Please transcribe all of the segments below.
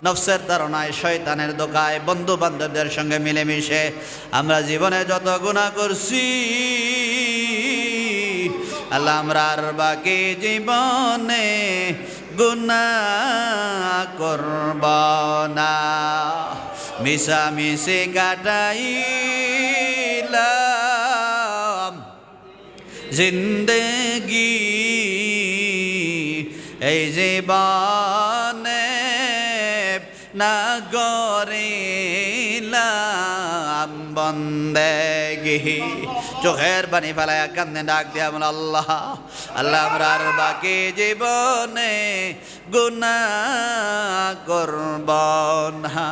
নফসের তাড়নায়, শয়তানের ধোঁকায়, বন্ধু বান্ধবদের সঙ্গে মিলেমিশে আমরা জীবনে যত গুনাহ করছি, আল্লাহ আমরা আর বাকি জীবনে গুনাহ করব না। মিশামিশি কাটাইলাম জিন্দেগি, এই জীবনে না করিলাম বন্দেগি। চোখের পানি ফেলায় কান্দে ডাক দিয়া বল আল্লাহ, আল্লাহ আমরা আর বাকি জীবনে গুনাহ করব না।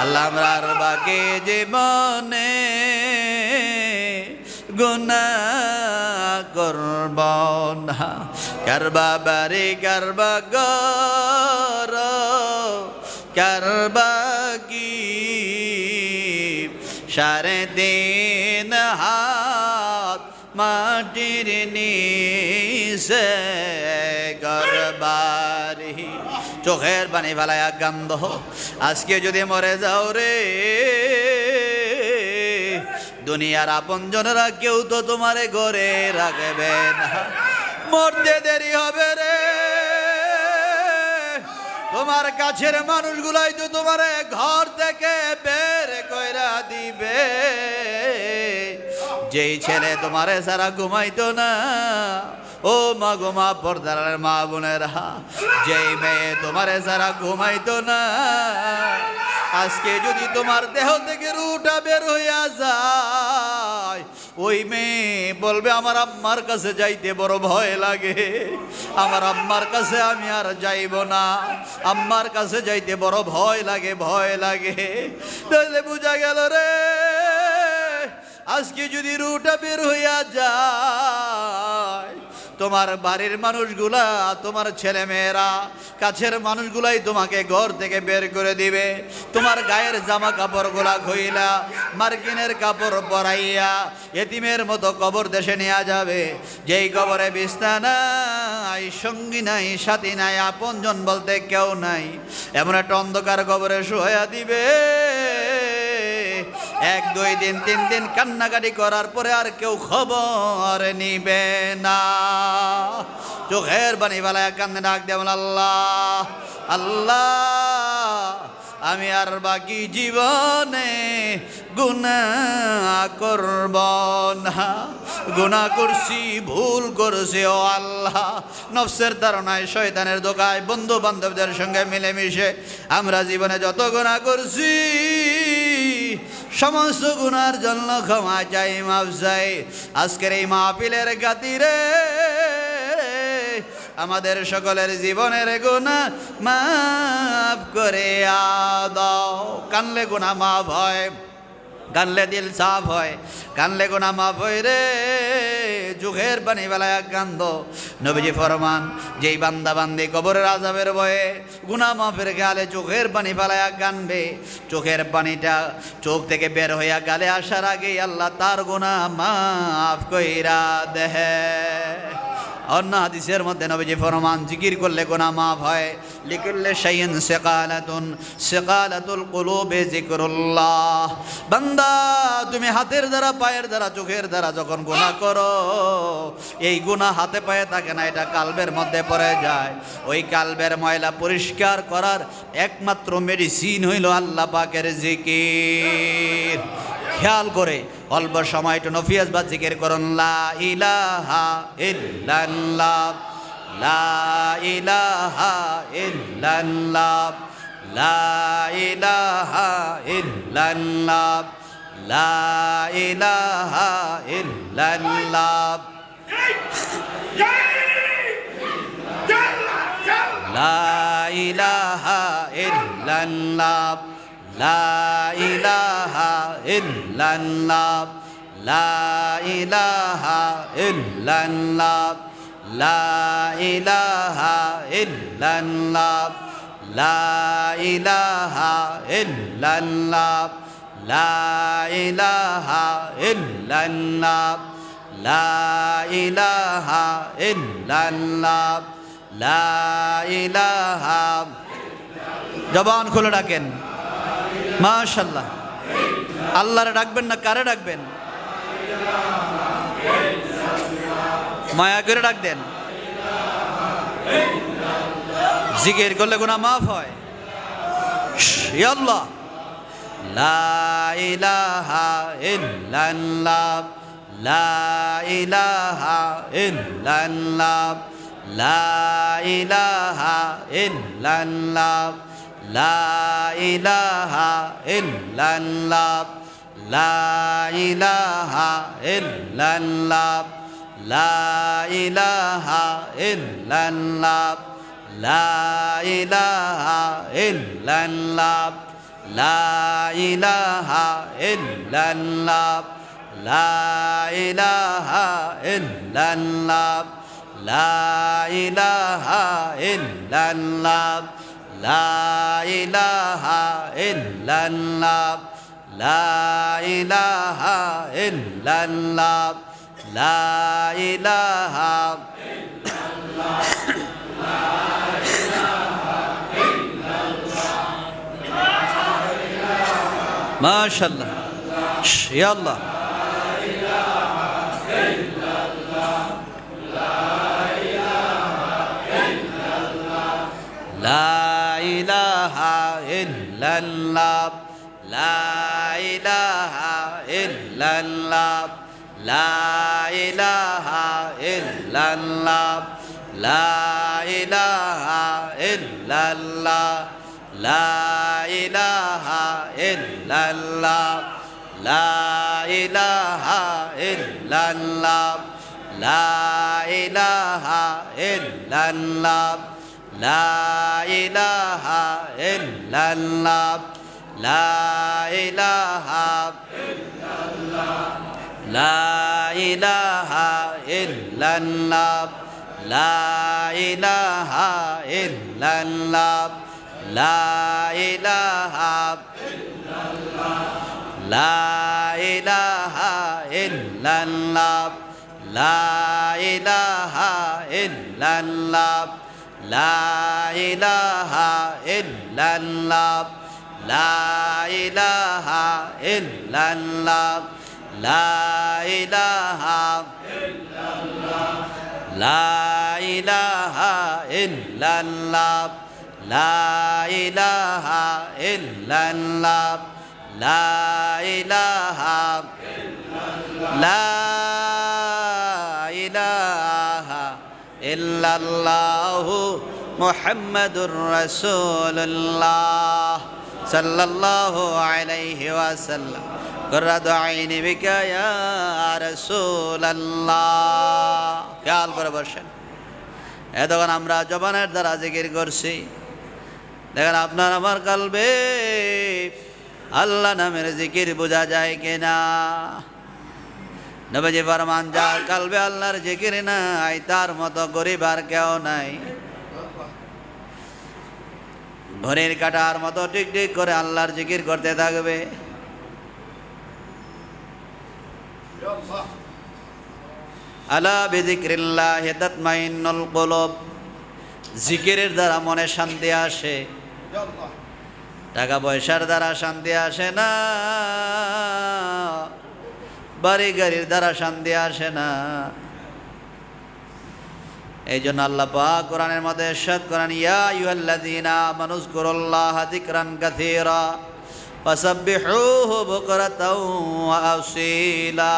আল্লাহ আমরা আর বাকি জীবনে গুনাহ করব না। কারবা বাড়ি কারবা ঘর কারবা কি সাড়ে তিন হাত মাটির নিচে গরবারি। চোখের পানি ফেলায়া গন্ধ, আজকে যদি মরে যাও রে, দুনিয়ার আপনজনেরা কেউ তো তোমারে ঘরে রাখবে না। মরতে দেরি হবে রে, তোমার কাছের মানুষগুলাই তো তোমারে ঘর থেকে বের কইরা দিবে। যেই ছেলে তোমারে সারা ঘুমাইতো না, ও মা গো মা, পর্দার মা বোনেরা, যেই মেয়ে তোমারে সারা ঘুমাইতো না, আজকে যদি তোমার দেহ থেকে রুটা বের হইয়া যায়, ওই মেয়ে বলবে আমার আম্মার কাছে যাইতে বড় ভয় লাগে, আমার আম্মার কাছে আমি আর যাইব না, আম্মার কাছে যাইতে বড় ভয় লাগে, ভয় লাগে। তাহলে বুঝা গেল রে, আজকে যদি রুটা বের হইয়া যায়, তোমার বাড়ির মানুষগুলা, তোমার ছেলে মেয়েরা, কাছের মানুষগুলাই তোমাকে ঘর থেকে বের করে দিবে। তোমার গায়ের জামা কাপড়গুলা খইলা মার্কিনের কাপড় পরাইয়া এতিমের মতো কবর দেশে নেওয়া যাবে। যেই কবরে বিছনা নাই, সঙ্গী নাই, সাথী নাই, আপনজন বলতে কেউ নাই, এমন একটা অন্ধকার কবরে শোয়া দিবে। 1 2 দিন 3 দিন কান্নাকাটি করার পরে আর কেউ খবর নিবে না। চোখের পানি ফেলায় কান্দে ডাক দেবেন আল্লাহ, আল্লাহ আমি আর বাকি জীবনে গুনাহ করব না। গুনাহ করছি, ভুল করছি ও আল্লাহ, নফসের তাড়নায়, শয়তানের ধোঁকায়, বন্ধু বান্ধবদের সঙ্গে মিলেমিশে আমরা জীবনে যত গুনাহ করছি, সমস্ত গুনার জন্য ক্ষমা চাই, মাফ চাই। আজকের এই মাহফিলের খাতিরে আমাদের সকলের জীবনের গুনাহ মাফ করে দাও। কানলে গুনাহ মাফ হয়, কানলে দিল সাফ হয়, কানলে গুনাহ মাফ হয় রে। চোখের পানি বেলায় কান্দ। নবীজি ফরমান, যেই বান্দা বান্দি কবরের আযাবের ভয়ে গুনাহ মাফের গালে চোখের পানি ফেলায়া কানবে, চোখের পানিটা চোখ থেকে বের হইয়া গালে আসার আগেই আল্লাহ তার গুনাহ মাফ কইরা দেহে। অন্য হাদিসের মধ্যে নবীজি ফরমান, জিকির করলে গুনাহ মাফ হয়। লিকুল্লি শাইইন সিকালাতুন, সিকালাতুল কুলুবি যিকরুল্লাহ। বান্দা তুমি হাতের দ্বারা, পায়ের দ্বারা, চোখের দ্বারা যখন গুনাহ করো, এই গুনাহ হাতে পায়ে থাকে না, এটা কালবের মধ্যে পড়ে যায়। ওই কালবের ময়লা পরিষ্কার করার একমাত্র মেডিসিন হইল আল্লাহ পাকের জিকির। খেয়াল করে অল্প সময় একটু নফিয়াজ বা জিকির করুন, লা ইলাহা ইল্লাল্লাহ, লা ইলাহা ইল্লাল্লাহ, লা ইলাহা ইল্লাল্লাহ, লা ইলাহা ইল্লাল্লাহ, লা ইলাহা ইল্লাল্লাহ, লা ইলাহা ইল্লাল্লাহ, লা ইলাহা ইল্লাল্লাহ, লা ইলাহা ইল্লাল্লাহ, লা ইলাহা ইল্লাল্লাহ, লা ইলাহা ইল্লাল্লাহ, লা ইলাহা ইল্লাল্লাহ, লা ইলাহা জবান খুলে ডাকেন মাশাআল্লাহ। আল্লাহরে ডাকবেন না কারে ডাকবেন? মায়া করে ডাক দেন। জিকির করলে গুনাহ মাফ হয়। ইয়া আল্লাহ লা ইলাহা ইল্লাল্লাহ লা ইলাহা ইল্লাল্লাহ লা ইলাহা ইল্লাল্লাহ লা ইলাহা ইল্লাল্লাহ লা ইলাহা ইল্লাল্লাহ লা ইলাহা ইল্লাল্লাহ লা ইলাহা ইল্লাল্লাহ লা ইলাহা ইল্লাল্লাহ লা ইলাহা ইল্লাল্লাহ লা ইলাহা ইল্লাল্লাহ লা ইলাহা ইল্লাল্লাহ লা ইলাহা ইল্লাল্লাহ লা ইলাহা মাশাআল্লাহ ইয়া আল্লাহ লা ইলাহা ইল্লাল্লাহ লা ইলাহা ইল্লাল্লাহ লা ইলাহা ইল্লাল্লাহ লা ইলাহা ইল্লাল্লাহ লা ইলাহা ইল্লাল্লাহ লা ইলাহা ইল্লাল্লাহ লা ইলাহা ইল্লাল্লাহ লা ইলাহা ইল্লাল্লাহ লা ইলাহা লা ইলাহা ইল্লাল্লাহ লা ইলাহা ইল্লাল্লাহ লা ইলাহা লা ইলাহা ইল্লাল্লাহ লা ইলাহা ইল্লাল্লাহ লা ইলাহা ইল্লাল্লাহ লা ইলাহা ইল্লাল্লাহ লা ইলাহা লা ইলাহা ইল্লাল্লাহ লা ইলাহা ইল্লাল্লাহ লা ইলাহা লা ইলাহা ইল্লাল্লাহু মুহাম্মাদুর রাসূলুল্লাহ সাল্লাল্লাহু আলাইহি ওয়াসাল্লাম কুররাতু আইনি বিকা ইয়া রাসূলুল্লাহ। খেয়াল করে বসেন। এতক্ষণ আমরা জবানের দ্বারা জিকির করছি, দেখেন আপনার আমার কলবে আল্লাহ নামের জিকির বোঝা যায় কিনা? নবীজি ফরমান যার কলবে আল্লাহর জিকির নাই তার মতো গরিব আর কেউ নাই। ঘড়ির কাঁটার মতো টিকটিক করে আল্লাহর জিকির করতে থাকবে। আলা বিযিকরিল্লাহি তাতমাইন্নুল কুলুব। জিকিরের দ্বারা মনে শান্তি আসে, টাকা পয়সার দ্বারা শান্তি আসে না, বাড়ি গাড়ির দ্বারা শান্তি আসে না। এই জন্য আল্লাহ পাক কোরআনের মধ্যে ইরশাদ করেন, ইয়া আইয়ুহাল্লাযীনা আমানু যকুরুল্লাহা যিকরান কাসীরা ফাসাব্বিহুহু বুকরাতাও ওয়া আসীলা।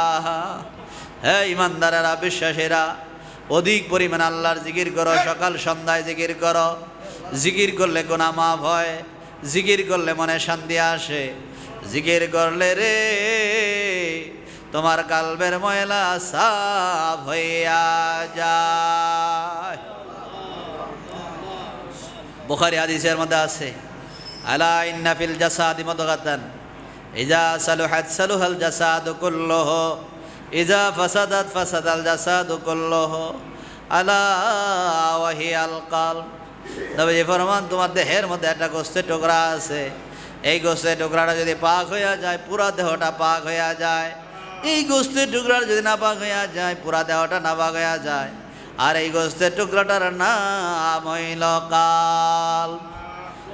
হে ঈমানদারেরা, বিশ্বাসীরা, অধিক পরিমাণ আল্লাহর জিকির করো, সকাল সন্ধ্যায় জিকির করো। জিকির করলে গুনাহ মাফ হয়, জিকির করলে মনে শান্তি আসে, জিকির করলে রে তোমার কালবের ময়লা সাফ হইয়া যায়। বুখারী হাদিসের মধ্যে আছে, আলা ইন্না ফিল জাসাদি মুদগাতান ইযা সালুহাত সালুহাল জাসাদু কুল্লুহু ইযা ফাসাদাত ফাসাদাল জাসাদু কুল্লুহু আলা ওয়া হিয়াল কলব। নবীজি ফরমান, তোমার দেহের মধ্যে একটা গোশতের টুকরা আছে, এই গোশতের টুকরাটা যদি পাক হইয়া যায় পুরা দেহটা পাক হইয়া যায়। এই গোশতের টুকরাটা যদি নাপাক হইয়া যায় পুরা দেহটা নাপাক হইয়া যায়। আর এই গোশতের টুকরাটার নাম হইল কলব।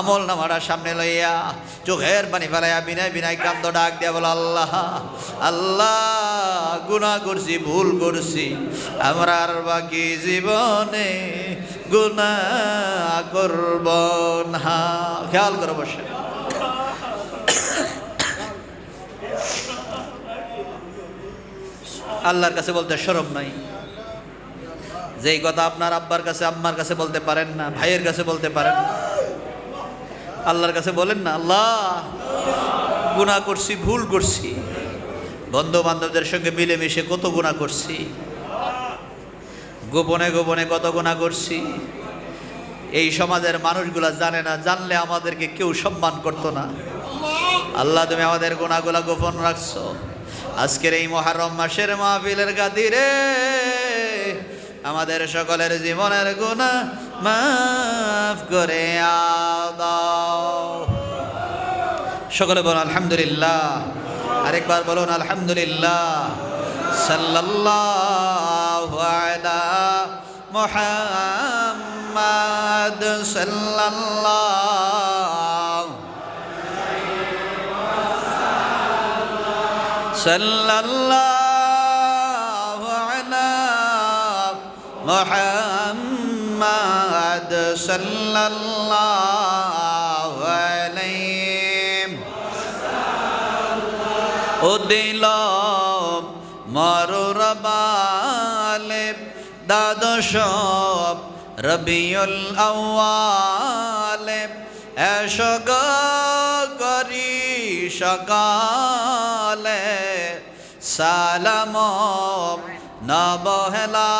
আমল নামাটা সামনে লইয়া চোখের পানি ফেলাইয়া বিনয় বিনয় কান্দ ডাক দিয়া বলো আল্লাহ আল্লাহ গুনাহ করছি ভুল করছি আমরা আর বাকি জীবনে গুনাহ করব না। খেয়াল করে বসে আল্লাহর কাছে বলতে শরম নাই। যেই কথা আপনার আব্বার কাছে আম্মার কাছে বলতে পারেন না, ভাইয়ের কাছে বলতে পারেন না, আল্লাহর কাছে বলেন না আল্লাহ গুনাহ করছি ভুল করছি, বন্ধু বান্ধবদের সঙ্গে মিলেমিশে কত গুনাহ করছি, গোপনে গোপনে কত গুনাহ করছি। এই সমাজের মানুষগুলা জানে না, জানলে আমাদেরকে কেউ সম্মান করতো না। আল্লাহ তুমি আমাদের গুনাহগুলা গোপন রাখছো। আজকের এই মুহররম মাসের মাহফিলের গাদিরে আমাদের সকলের জীবনের গুনাহ মাফ করে দাও। সকলে বলুন আলহামদুলিল্লাহ, আরেকবার বলুন আলহামদুলিল্লাহ। সাল্লাল্লাহু আলা মুহাম্মাদ সাল্লাল্লাহু সাল্লাল্লাহু আলা মুহাম্মাদ সাল্লাল্লাহু আলাইহি ও দিল মরুরবালে দ্বাদশ রবিউল আউয়ালে এসো করি সকালে সালাম নবহেলা